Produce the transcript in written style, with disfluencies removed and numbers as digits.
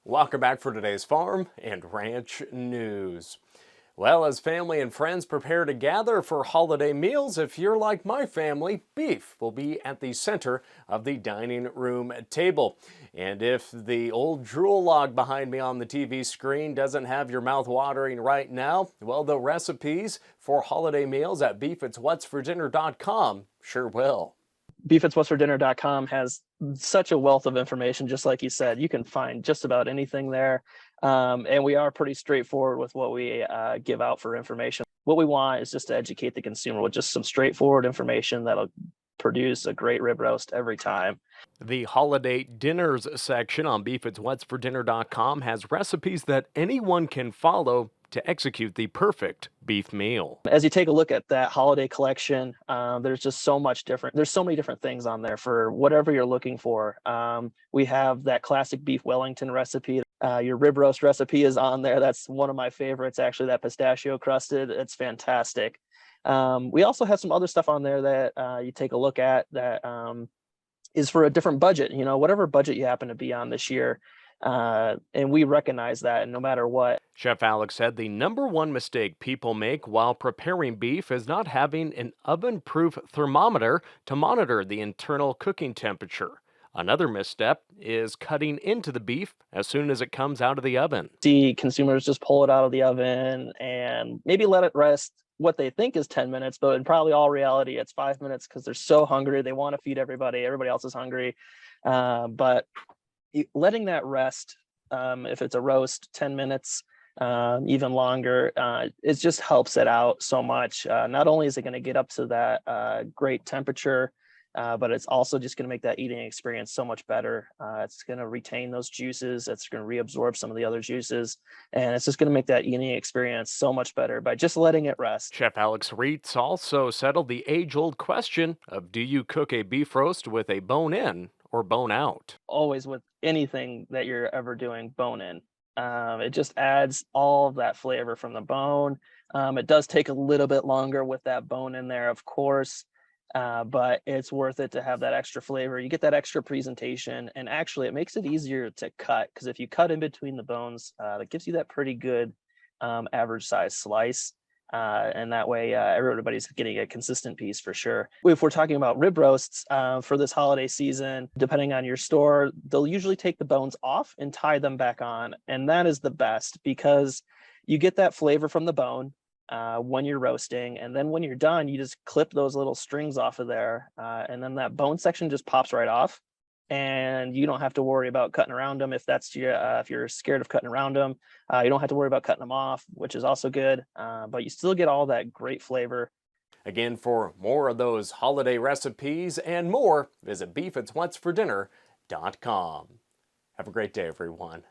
Welcome back for today's Farm and Ranch News. Well, as family and friends prepare to gather for holiday meals, if you're like my family, beef will be at the center of the dining room table. And if the old drool log behind me on the TV screen doesn't have your mouth watering right now, well, the recipes for holiday meals at beefitswhatsfordinner.com sure will. beefitswhatsfordinner.com has such a wealth of information. Just like you said, you can find just about anything there. And we are pretty straightforward with what we give out for information. What we want is just to educate the consumer with just some straightforward information that'll produce a great rib roast every time. The holiday dinners section on beefitswhatsfordinner.com has recipes that anyone can follow to execute the perfect beef meal. As you take a look at that holiday collection, there's just so many different things on there for whatever you're looking for. We have that classic beef Wellington recipe. Your rib roast recipe is on there. That's one of my favorites, actually, that pistachio crusted. It's fantastic. We also have some other stuff on there that you take a look at that is for a different budget, whatever budget you happen to be on this year. And we recognize that, and no matter what. Chef Alex said the number one mistake people make while preparing beef is not having an oven-proof thermometer to monitor the internal cooking temperature. Another misstep is cutting into the beef as soon as it comes out of the oven. See consumers just pull it out of the oven and maybe let it rest what they think is 10 minutes, but in probably all reality, it's 5 minutes because they're so hungry. They want to feed everybody. Everybody else is hungry. But letting that rest, if it's a roast, 10 minutes, even longer, it just helps it out so much. Not only is it going to get up to that great temperature, but it's also just going to make that eating experience so much better. It's going to retain those juices. It's going to reabsorb some of the other juices. And it's just going to make that eating experience so much better by just letting it rest. Chef Alex Reitz also settled the age-old question of, do you cook a beef roast with a bone in or bone out? Always, with anything that you're ever doing, bone in. It just adds all of that flavor from the bone. It does take a little bit longer with that bone in there, of course, but it's worth it to have that extra flavor. You get that extra presentation, and actually it makes it easier to cut, because if you cut in between the bones, that gives you that pretty good average size slice. And that way everybody's getting a consistent piece for sure. If we're talking about rib roasts for this holiday season, depending on your store, they'll usually take the bones off and tie them back on. And that is the best, because you get that flavor from the bone when you're roasting. And then when you're done, you just clip those little strings off of there. And then that bone section just pops right off. And you don't have to worry about cutting around them if you're scared of cutting around them. You don't have to worry about cutting them off, which is also good. But you still get all that great flavor. Again, for more of those holiday recipes and more, visit beefitswhatsfordinner.com. Have a great day, everyone.